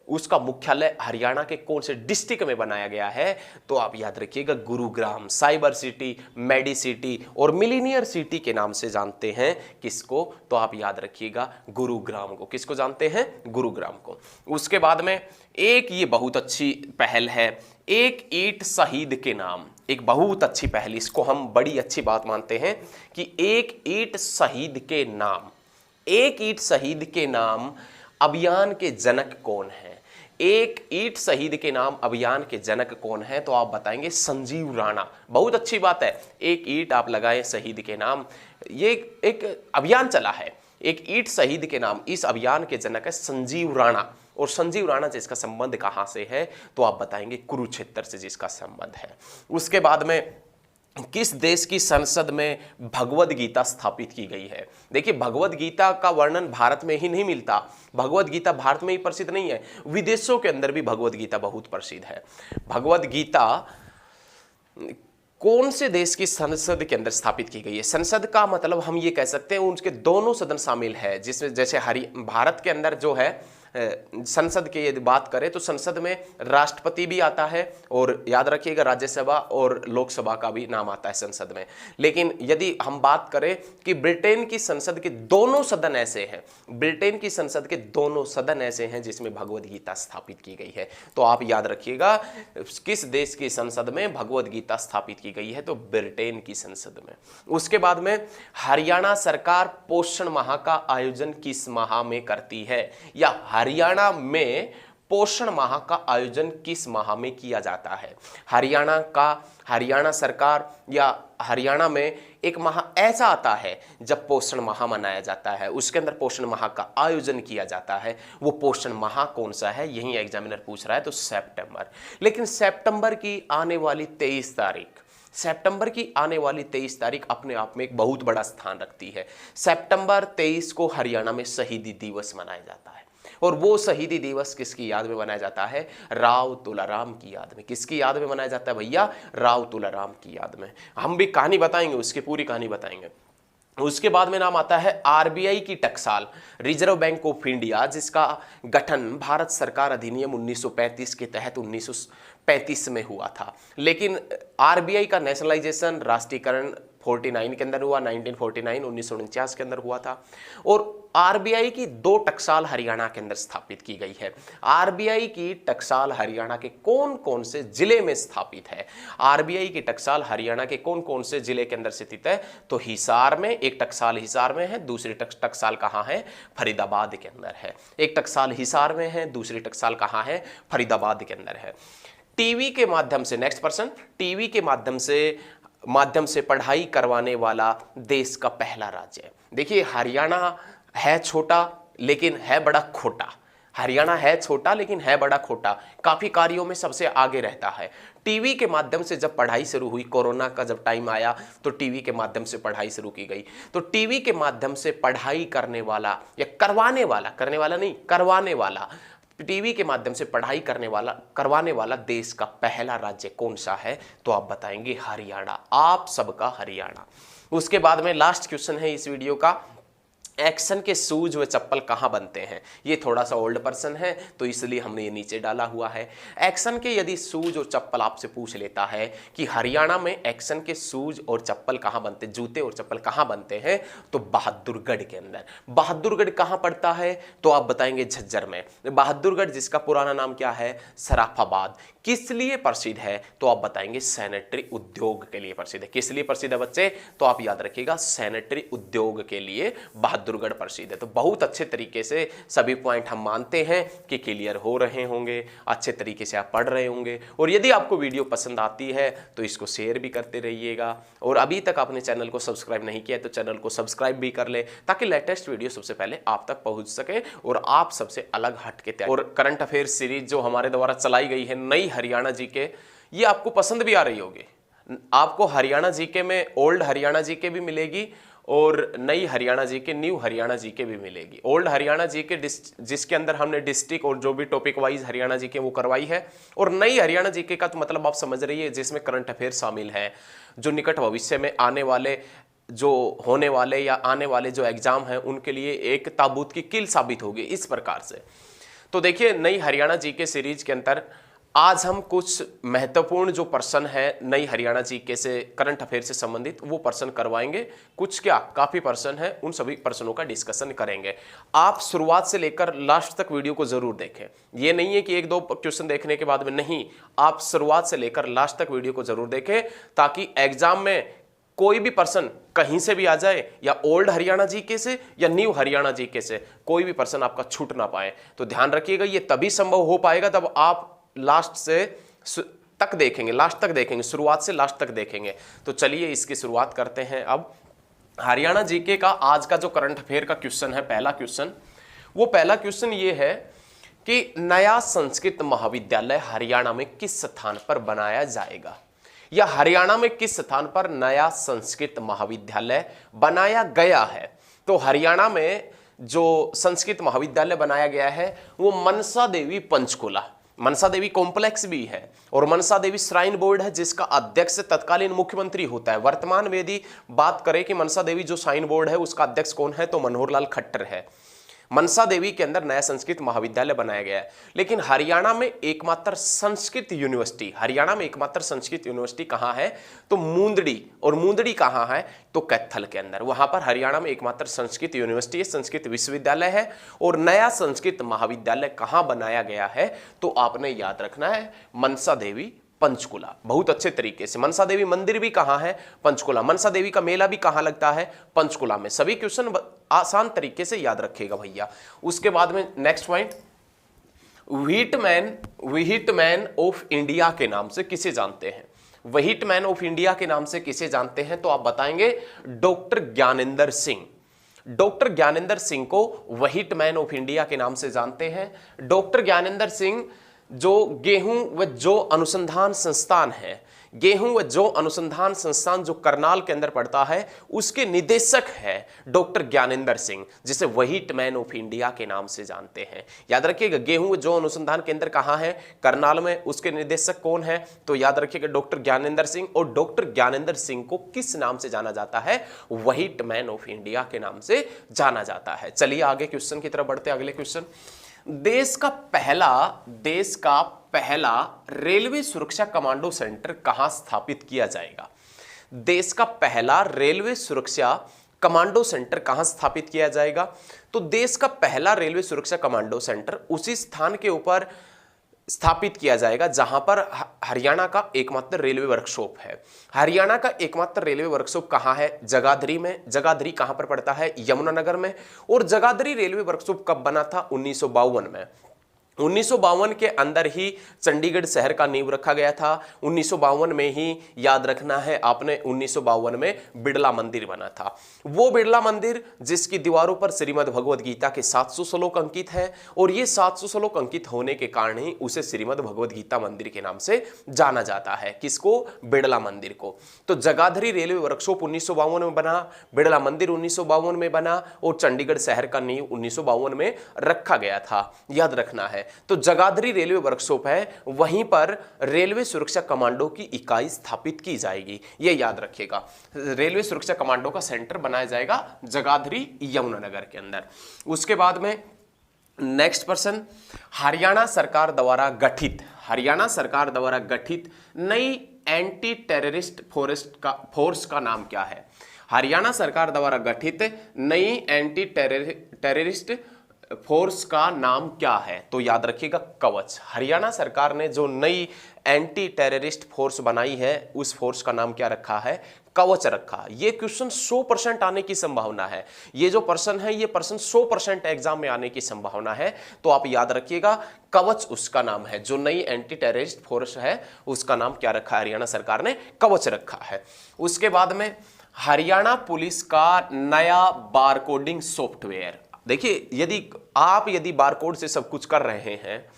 उसका मुख्यालय हरियाणा के कौन से डिस्ट्रिक्ट में बनाया गया है, तो आप याद रखिएगा Gurugram. Cyber city, medi city और मिलीनियर सिटी के नाम से जानते हैं किसको? तो आप याद रखिएगा गुरुग्राम को। किसको जानते हैं? गुरुग्राम को। उसके बाद में एक ये बहुत अच्छी पहल है, एक ईंट शहीद के नाम, एक बहुत अच्छी पहल, इसको हम बड़ी अच्छी बात मानते हैं कि एक ईंट शहीद के नाम, एक ईंट शहीद के नाम अभियान के जनक कौन है? एक ईंट शहीद के नाम अभियान के जनक कौन है? तो आप बताएंगे संजीव राणा। बहुत अच्छी बात है, एक ईंट आप लगाएं शहीद के नाम, ये एक अभियान चला है एक ईंट शहीद के नाम। इस अभियान के जनक है संजीव राणा। और संजीव राणा जिसका संबंध कहां से है? तो आप बताएंगे कुरुक्षेत्र से जिसका संबंध है। उसके बाद में किस देश की संसद में भगवद गीता स्थापित की गई है? देखिए भगवद गीता का वर्णन भारत में ही नहीं मिलता, भगवद गीता भारत में ही प्रसिद्ध नहीं है, विदेशों के अंदर भी भगवद गीता बहुत प्रसिद्ध है। भगवद गीता कौन से देश की संसद के अंदर स्थापित की गई है? संसद का मतलब हम ये कह सकते हैं उनके दोनों सदन शामिल है, जिसमें जैसे भारत के अंदर जो है संसद की यदि बात करें तो संसद में राष्ट्रपति भी आता है और याद रखिएगा राज्यसभा और लोकसभा का भी नाम आता है संसद में। लेकिन यदि हम बात करें कि ब्रिटेन की संसद के दोनों सदन ऐसे हैं, ब्रिटेन की संसद के दोनों सदन ऐसे हैं जिसमें भगवद गीता स्थापित की गई है। तो आप याद रखिएगा किस देश की संसद में भगवद गीता स्थापित की गई है, तो ब्रिटेन की संसद में। उसके बाद में हरियाणा सरकार पोषण माह का आयोजन किस माह में करती है, या हरियाणा में पोषण माह का आयोजन किस माह में किया जाता है। हरियाणा सरकार या हरियाणा में एक माह ऐसा आता है जब पोषण माह मनाया जाता है, उसके अंदर पोषण माह का आयोजन किया जाता है। वो पोषण माह कौन सा है, यही एग्जामिनर पूछ रहा है, तो सितंबर। लेकिन सितंबर की आने वाली 23 तारीख, सितंबर की आने वाली 23 तारीख अपने आप में एक बहुत बड़ा स्थान रखती है। सितंबर 23 को हरियाणा में शहीदी दिवस मनाया जाता है, और वो शहीदी दिवस किसकी याद में मनाया जाता है, राव तुलाराम की याद में। किसकी याद में मनाया जाता है भैया, राव तुलाराम की याद में। हम भी कहानी बताएंगे, उसकी पूरी कहानी बताएंगे। उसके बाद में नाम आता है आरबीआई की टकसाल, रिजर्व बैंक ऑफ इंडिया, जिसका गठन भारत सरकार अधिनियम 1935 के तहत 1935 में हुआ था। लेकिन आरबीआई का नेशनलाइजेशन, राष्ट्रीयकरण 49 के अंदर हुआ, 1949 1949 के अंदर हुआ था। और आरबीआई की 2 टकसाल हरियाणा के अंदर स्थापित की गई है। आरबीआई की टकसाल हरियाणा के कौन कौन से जिले में स्थापित है, आरबीआई की टकसाल हरियाणा के कौन कौन से जिले के अंदर स्थित है, तो हिसार में, एक टकसाल हिसार में है, दूसरी टकसाल कहाँ है, फरीदाबाद के अंदर है। एक टकसाल हिसार में है, दूसरी टकसाल कहाँ है, फरीदाबाद के अंदर है। टीवी के माध्यम से, नेक्स्ट पर्सन, टीवी के माध्यम से पढ़ाई करवाने वाला देश का पहला राज्य। देखिए हरियाणा है छोटा लेकिन है बड़ा खोटा, हरियाणा है छोटा लेकिन है बड़ा खोटा, काफी कार्यों में सबसे आगे रहता है। टीवी के माध्यम से जब पढ़ाई शुरू हुई, कोरोना का जब टाइम आया तो टीवी के माध्यम से पढ़ाई शुरू की गई। तो टीवी के माध्यम से पढ़ाई करने वाला या करवाने वाला, टीवी के माध्यम से पढ़ाई करवाने वाला देश का पहला राज्य कौन सा है, तो आप बताएंगे हरियाणा, आप सबका हरियाणा। उसके बाद में लास्ट क्वेश्चन है इस वीडियो का, एक्शन के शूज व चप्पल कहाँ बनते हैं। ये थोड़ा सा ओल्ड पर्सन है तो इसलिए हमने ये नीचे डाला हुआ है। एक्शन के यदि शूज और चप्पल आपसे पूछ लेता है कि हरियाणा में एक्शन के शूज और चप्पल कहाँ बनते, जूते और चप्पल कहाँ बनते हैं, तो बहादुरगढ़ के अंदर। बहादुरगढ़ कहाँ पड़ता है, तो आप बताएंगे झज्जर में। बहादुरगढ़ जिसका पुराना नाम क्या है, सराफाबाद, किस लिए प्रसिद्ध है, तो आप बताएंगे सैनिटरी उद्योग के लिए प्रसिद्ध है। किस लिए प्रसिद्ध है बच्चे, तो आप याद रखिएगा सैनिटरी उद्योग के लिए बहादुरगढ़ प्रसिद्ध है। तो बहुत अच्छे तरीके से सभी पॉइंट हम मानते हैं कि क्लियर हो रहे होंगे, अच्छे तरीके से आप पढ़ रहे होंगे। और यदि आपको वीडियो पसंद आती है तो इसको शेयर भी करते रहिएगा, और अभी तक आपने चैनल को सब्सक्राइब नहीं किया तो चैनल को सब्सक्राइब भी कर ले, ताकि लेटेस्ट वीडियो सबसे पहले आप तक पहुंच सके और आप सबसे अलग हटके तैयार। और करंट अफेयर सीरीज जो हमारे द्वारा चलाई गई है, नई हरियाणा जीके, ये आपको पसंद भी आ रही होगी। आपको हरियाणा जीके में ओल्ड हरियाणा जीके भी मिलेगी और नई Haryana GK, new Haryana GK भी मिलेगी। ओल्ड हरियाणा जीके जिसके अंदर हमने डिस्ट्रिक्ट और जो भी टॉपिक वाइज हरियाणा जीके वो करवाई है, और नई हरियाणा जीके का तो मतलब आप समझ रही है जिसमें करंट अफेयर शामिल है, जो निकट भविष्य में आने वाले जो होने वाले या आने वाले जो एग्जाम हैं उनके लिए एक ताबूत की कील साबित होगी इस प्रकार से। तो देखिए नई हरियाणा जीके सीरीज के अंदर आज हम कुछ महत्वपूर्ण जो प्रश्न है नई हरियाणा जीके से, करंट अफेयर से संबंधित, वो प्रश्न करवाएंगे। कुछ क्या काफी प्रश्न है, उन सभी प्रश्नों का डिस्कशन करेंगे। आप शुरुआत से लेकर लास्ट तक वीडियो को जरूर देखें। ये नहीं है कि 1-2 क्वेश्चन देखने के बाद में, नहीं, आप शुरुआत से लेकर लास्ट तक वीडियो को जरूर देखें, ताकि एग्जाम में कोई भी पर्सन कहीं से भी आ जाए, या ओल्ड हरियाणा जीके से या न्यू हरियाणा जीके से, कोई भी पर्सन आपका छूट ना पाए। तो ध्यान रखिएगा, ये तभी संभव हो पाएगा तब आप लास्ट से तक देखेंगे, लास्ट तक देखेंगे, शुरुआत से लास्ट तक देखेंगे। तो चलिए इसकी शुरुआत करते हैं। अब हरियाणा जीके का आज का जो करंट अफेयर का क्वेश्चन है, पहला क्वेश्चन, वो पहला क्वेश्चन ये है कि नया संस्कृत महाविद्यालय हरियाणा में किस स्थान पर बनाया जाएगा, या हरियाणा में किस स्थान पर नया संस्कृत महाविद्यालय बनाया गया है। तो हरियाणा में जो संस्कृत महाविद्यालय बनाया गया है वो मनसा देवी पंचकुला, मनसा देवी कॉम्प्लेक्स भी है, और मनसा देवी श्राइन बोर्ड है जिसका अध्यक्ष तत्कालीन मुख्यमंत्री होता है। वर्तमान में यदि बात करें कि मनसा देवी जो श्राइन बोर्ड है उसका अध्यक्ष कौन है, तो मनोहर लाल खट्टर है। मनसा देवी के अंदर नया संस्कृत महाविद्यालय बनाया गया है। लेकिन हरियाणा में एकमात्र संस्कृत यूनिवर्सिटी कहां है? तो मूंदड़ी। और मूंदड़ी कहां है? तो कैथल के अंदर। वहां पर हरियाणा में एकमात्र संस्कृत यूनिवर्सिटी है, संस्कृत विश्वविद्यालय है। और नया संस्कृत महाविद्यालय कहां बनाया गया है? तो आपने याद रखना है मनसा देवी, पंचकुला। बहुत अच्छे तरीके से। मनसा देवी मंदिर भी कहां है? पंचकुला। मनसा देवी का मेला भी कहां लगता है? पंचकुला में। सभी क्वेश्चन आसान तरीके से याद रखेगा भैया। उसके बाद में नेक्स्ट पॉइंट, व्हीटमैन ऑफ इंडिया के नाम से किसे जानते हैं? व्हीटमैन ऑफ इंडिया के नाम से किसे जानते हैं? तो आप बताएंगे डॉक्टर ज्ञानेंद्र सिंह। डॉक्टर ज्ञानेंद्र सिंह को व्हीटमैन ऑफ इंडिया के नाम से जानते हैं। डॉक्टर ज्ञानेंद्र सिंह जो गेहूं व जौ अनुसंधान संस्थान है, गेहूं व जौ अनुसंधान संस्थान जो करनाल के अंदर पड़ता है, उसके निदेशक है डॉक्टर ज्ञानेंद्र सिंह, जिसे व्हीटमैन ऑफ इंडिया के नाम से जानते हैं। याद रखिएगा, गेहूं व जौ अनुसंधान केंद्र कहां है? करनाल में। उसके निदेशक कौन है? तो याद रखिएगा डॉक्टर ज्ञानेंद्र सिंह। और डॉक्टर ज्ञानेंद्र सिंह को किस नाम से जाना जाता है? व्हीटमैन ऑफ इंडिया के नाम से जाना जाता है। चलिए आगे क्वेश्चन की तरफ बढ़ते हैं। अगले क्वेश्चन, देश का पहला रेलवे सुरक्षा कमांडो सेंटर कहां स्थापित किया जाएगा? देश का पहला रेलवे सुरक्षा कमांडो सेंटर कहां स्थापित किया जाएगा? तो देश का पहला रेलवे सुरक्षा कमांडो सेंटर उसी स्थान के ऊपर स्थापित किया जाएगा जहां पर हरियाणा का एकमात्र रेलवे वर्कशॉप है। हरियाणा का एकमात्र रेलवे वर्कशॉप कहां है? जगाधरी में। जगाधरी कहां पर पड़ता है? यमुनानगर में। और जगाधरी रेलवे वर्कशॉप कब बना था? 1952 में। 1952 के अंदर ही चंडीगढ़ शहर का नींव रखा गया था। 1952 में ही याद रखना है आपने, 1952 में बिड़ला मंदिर बना था। वो बिड़ला मंदिर जिसकी दीवारों पर श्रीमद् भगवद गीता के 700 श्लोक अंकित है। और ये 700 श्लोक अंकित होने के कारण ही उसे श्रीमद् भगवद गीता मंदिर के नाम से जाना जाता है। किसको? बिड़ला मंदिर को। तो जगाधरी रेलवे वर्कशॉप 1952 में बना, बिड़ला मंदिर 1952 में बना और चंडीगढ़ शहर का नींव 1952 में रखा गया था। याद रखना है। तो जगाधरी रेलवे वर्कशॉप है, वहीं पर रेलवे सुरक्षा कमांडो की इकाई स्थापित की जाएगी। यह याद रखिएगा, रेलवे सुरक्षा कमांडो का सेंटर बनाया जाएगा जगाधरी यमुनानगर के अंदर। उसके बाद में नेक्स्ट पर्सन, हरियाणा सरकार द्वारा गठित नई एंटी टेररिस्ट फोर्स का नाम क्या है? हरियाणा सरकार द्वारा गठित नई एंटी टेररिस्ट फोर्स का नाम क्या है? तो याद रखिएगा कवच। हरियाणा सरकार ने जो नई एंटी टेररिस्ट फोर्स बनाई है उस फोर्स का नाम क्या रखा है? कवच रखा। ये क्वेश्चन 100% आने की संभावना है। ये जो पर्सन है, ये पर्सन 100% एग्जाम में आने की संभावना है। तो आप याद रखिएगा कवच उसका नाम है। जो नई एंटी टेररिस्ट फोर्स है उसका नाम क्या रखा है? हरियाणा सरकार ने कवच रखा है। उसके बाद में हरियाणा पुलिस का नया बारकोडिंग सॉफ्टवेयर। देखिए, यदि बारकोड से सब कुछ कर रहे हैं,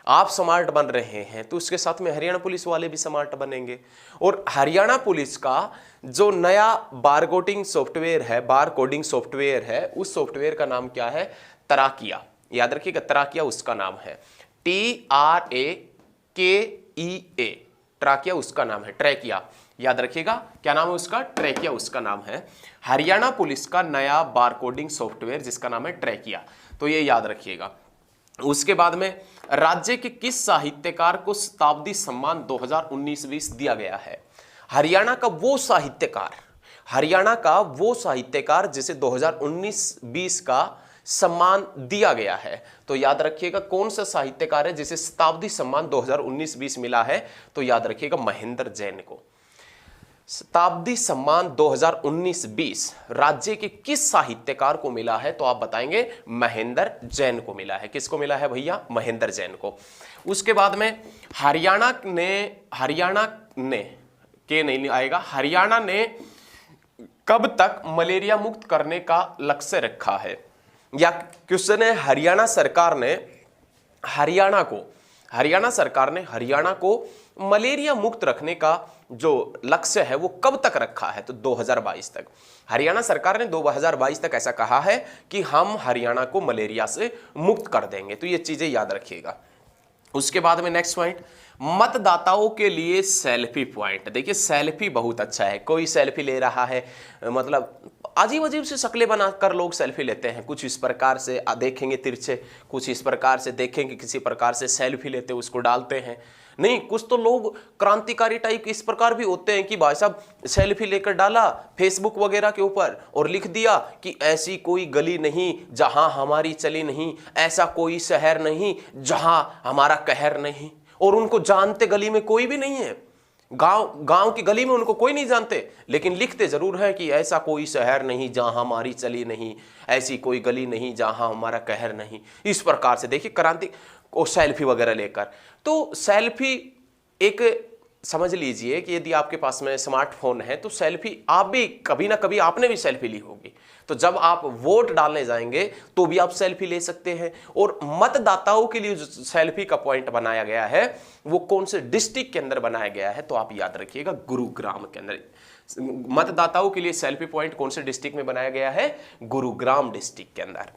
आप स्मार्ट बन रहे हैं, तो उसके साथ में हरियाणा पुलिस वाले भी स्मार्ट बनेंगे। और हरियाणा पुलिस का जो नया बारकोडिंग सॉफ्टवेयर है उस सॉफ्टवेयर का नाम क्या है? तराकिया। याद रखिएगा, तराकिया उसका नाम है। TRAKEA, ट्राकिया उसका नाम है। ट्रैकिया, याद रखिएगा क्या नाम है उसका? ट्रैकिया उसका नाम है। हरियाणा पुलिस का नया बारकोडिंग सॉफ्टवेयर जिसका नाम है ट्रैकिया, तो ये याद रखिएगा। उसके बाद में राज्य के किस साहित्यकार को शताब्दी सम्मान 2019-20 दिया गया है? हरियाणा का वो साहित्यकार जिसे 2019-20 का सम्मान दिया गया है। तो याद रखिएगा कौन सा साहित्यकार है जिसे शताब्दी सम्मान 2019-20 मिला है? तो याद रखिएगा महेंद्र जैन को। शताब्दी सम्मान 2019-20 राज्य के किस साहित्यकार को मिला है? तो आप बताएंगे महेंद्र जैन को मिला है। किसको मिला है भैया? महेंद्र जैन को। उसके बाद में हरियाणा ने कब तक मलेरिया मुक्त करने का लक्ष्य रखा है? या क्वेश्चन है, हरियाणा सरकार ने मलेरिया मुक्त रखने का जो लक्ष्य है वो कब तक रखा है? तो 2022 तक। हरियाणा सरकार ने 2022 तक ऐसा कहा है कि हम हरियाणा को मलेरिया से मुक्त कर देंगे। तो ये चीजें याद रखिएगा। उसके बाद में नेक्स्ट पॉइंट, मतदाताओं के लिए सेल्फी पॉइंट। देखिए, सेल्फी बहुत अच्छा है। कोई सेल्फी ले रहा है, मतलब अजीब अजीब सी शक्लें बनाकर लोग सेल्फी लेते हैं। कुछ इस प्रकार से देखेंगे तिरछे, कुछ इस प्रकार से देखेंगे किसी प्रकार से सेल्फी लेते उसको डालते हैं। नहीं, कुछ तो लोग क्रांतिकारी टाइप इस प्रकार भी होते हैं कि भाई साहब सेल्फी लेकर डाला फेसबुक वगैरह के ऊपर और लिख दिया कि ऐसी कोई गली नहीं जहां हमारी चली नहीं, ऐसा कोई शहर नहीं जहां हमारा कहर नहीं। और उनको जानते गली में कोई भी नहीं है, गांव की गली में उनको कोई नहीं जानते, लेकिन लिखते जरूर है कि ऐसा कोई शहर नहीं जहां हमारी चली नहीं, ऐसी कोई गली नहीं जहां हमारा कहर नहीं। इस प्रकार से देखिए क्रांति और सेल्फी वगैरह लेकर। तो सेल्फी एक समझ लीजिए कि यदि आपके पास में स्मार्टफोन है तो सेल्फी आप भी कभी ना कभी आपने भी सेल्फी ली होगी। तो जब आप वोट डालने जाएंगे तो भी आप सेल्फी ले सकते हैं। और मतदाताओं के लिए जो सेल्फी का पॉइंट बनाया गया है वो कौन से डिस्ट्रिक्ट के अंदर बनाया गया है, तो आप याद रखिएगा गुरुग्राम के अंदर। मतदाताओं के लिए सेल्फी पॉइंट कौन से डिस्ट्रिक्ट में बनाया गया है, गुरुग्राम डिस्ट्रिक्ट के अंदर।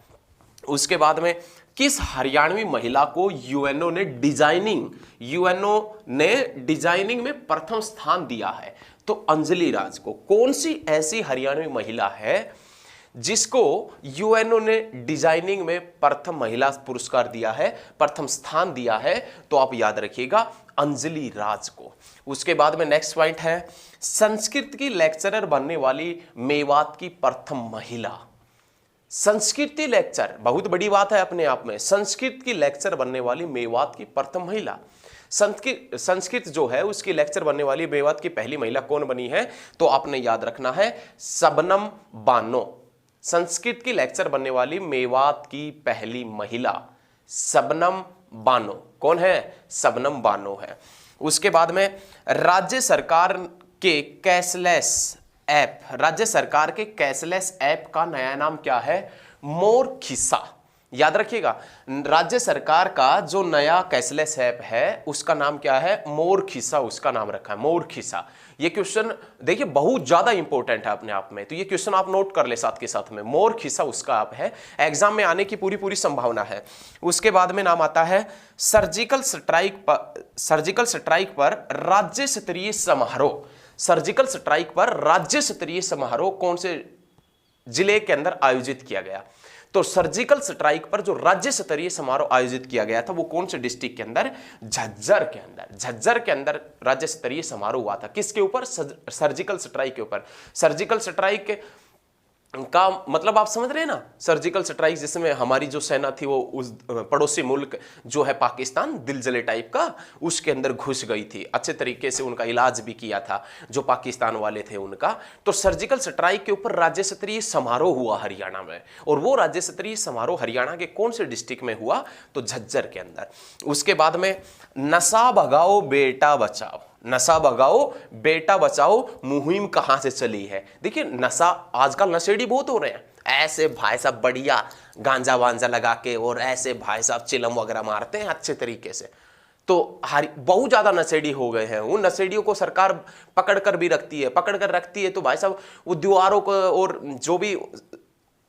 उसके बाद में किस हरियाणवी महिला को यूएनओ ने डिजाइनिंग में प्रथम स्थान दिया है, तो अंजलि राज को। कौन सी ऐसी हरियाणवी महिला है जिसको यूएनओ ने डिजाइनिंग में प्रथम महिला पुरस्कार दिया है, प्रथम स्थान दिया है, तो आप याद रखिएगा अंजलि राज को। उसके बाद में नेक्स्ट पॉइंट है संस्कृत की लेक्चरर बनने वाली मेवात की प्रथम महिला। संस्कृति लेक्चर बहुत बड़ी बात है अपने आप में। संस्कृत की लेक्चर बनने वाली मेवात की प्रथम महिला, संस्कृत जो है उसकी लेक्चर बनने वाली मेवात की पहली महिला कौन बनी है, तो आपने याद रखना है शबनम बानो। संस्कृत की लेक्चर बनने वाली मेवात की पहली महिला शबनम बानो कौन है, शबनम बानो है। उसके बाद में राज्य सरकार के कैशलेस ऐप, राज्य सरकार के कैशलेस ऐप का नया नाम क्या है, मोर खिस्सा। याद रखिएगा राज्य सरकार का जो नया कैशलेस ऐप है उसका नाम क्या है, मोर खिस्सा उसका नाम रखा है, मोर खिस्सा। ये क्वेश्चन देखिए बहुत ज्यादा इंपॉर्टेंट है अपने आप में, तो ये क्वेश्चन आप नोट कर ले साथ के साथ में, मोर खिस्सा उसका ऐप है, एग्जाम में आने की पूरी संभावना है। उसके बाद में नाम आता है सर्जिकल स्ट्राइक पर राज्य स्तरीय समारोह। सर्जिकल स्ट्राइक पर राज्य स्तरीय समारोह कौन से जिले के अंदर आयोजित किया गया, तो सर्जिकल स्ट्राइक पर जो राज्य स्तरीय समारोह आयोजित किया गया था वो कौन से डिस्ट्रिक्ट के अंदर, झज्जर के अंदर। झज्जर के अंदर राज्य स्तरीय समारोह हुआ था, किसके ऊपर, सर्जिकल स्ट्राइक के ऊपर। सर्जिकल स्ट्राइक का मतलब आप समझ रहे हैं ना, सर्जिकल स्ट्राइक जिसमें हमारी जो सेना थी वो उस पड़ोसी मुल्क जो है पाकिस्तान, दिलजले टाइप का, उसके अंदर घुस गई थी, अच्छे तरीके से उनका इलाज भी किया था जो पाकिस्तान वाले थे उनका। तो सर्जिकल स्ट्राइक के ऊपर राज्य स्तरीय समारोह हुआ हरियाणा में, और वो राज्य स्तरीय समारोह हरियाणा के कौन से डिस्ट्रिक्ट में हुआ, तो झज्जर के अंदर। उसके बाद में नशा भगाओ बेटा बचाओ, नशा भगाओ बेटा बचाओ मुहिम कहां से चली है। देखिए नशा, आजकल नशेड़ी बहुत हो रहे हैं, ऐसे भाई साहब बढ़िया गांजा वांजा लगा के और ऐसे भाई साहब चिलम वगैरह मारते हैं अच्छे तरीके से। तो बहुत ज्यादा नशेड़ी हो गए हैं। उन नशेड़ियों को सरकार पकड़ कर भी रखती है, तो भाई साहब वो दीवारों को और जो भी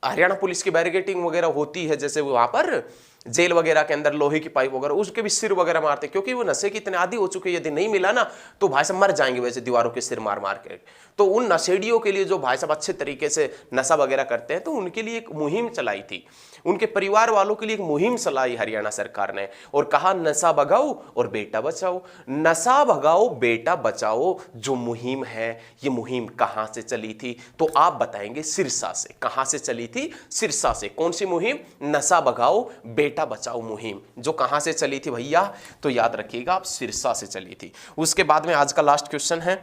हरियाणा पुलिस की बैरिकेडिंग वगैरह होती है, जैसे वहां पर जेल वगैरह के अंदर लोहे की पाइप वगैरह, उसके भी सिर वगैरह मारते, क्योंकि वो नशे की इतने आदी हो चुके हैं, यदि नहीं मिला ना तो भाई साहब मर जाएंगे वैसे दीवारों के सिर मार मार के। तो उन नशेड़ियों के लिए जो भाई साहब अच्छे तरीके से नशा वगैरह करते हैं, तो उनके लिए एक मुहिम चलाई थी, उनके परिवार वालों के लिए एक मुहिम चलाई हरियाणा सरकार ने, और कहा नशा भगाओ और बेटा बचाओ। नशा भगाओ बेटा बचाओ जो मुहिम है, ये मुहिम कहां से चली थी, तो आप बताएंगे सिरसा से। कहां से चली थी, सिरसा से। कौन सी मुहिम, नशा भगाओ बेटा बचाओ मुहिम, जो कहां से चली थी भैया, तो याद रखिएगा आप सिरसा से चली थी। उसके बाद में आज का लास्ट क्वेश्चन है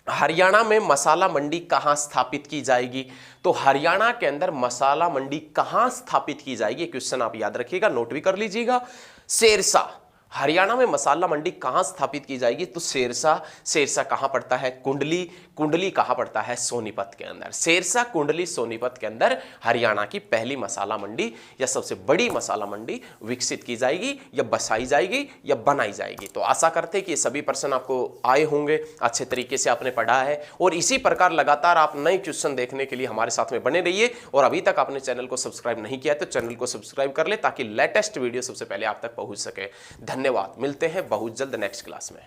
हरियाणा में मसाला मंडी कहां स्थापित की जाएगी, तो हरियाणा के अंदर मसाला मंडी कहां स्थापित की जाएगी, क्वेश्चन आप याद रखिएगा, नोट भी कर लीजिएगा। सिरसा, हरियाणा में मसाला मंडी कहां स्थापित की जाएगी, तो सिरसा। सिरसा कहां पड़ता है, कुंडली, कुंडली कहां पड़ता है, सोनीपत के अंदर। सिरसा, कुंडली, सोनीपत के अंदर हरियाणा की पहली मसाला मंडी या सबसे बड़ी मसाला मंडी विकसित की जाएगी या बसाई जाएगी या बनाई जाएगी। तो आशा करते हैं कि ये सभी प्रश्न आपको आए होंगे, अच्छे तरीके से आपने पढ़ा है, और इसी प्रकार लगातार आप नए क्वेश्चन देखने के लिए हमारे साथ में बने रहिए। और अभी तक आपने चैनल को सब्सक्राइब नहीं किया तो चैनल को सब्सक्राइब कर ले, ताकि लेटेस्ट वीडियो सबसे पहले आप तक पहुंच सके। धन्यवाद, मिलते हैं बहुत जल्द नेक्स्ट क्लास में।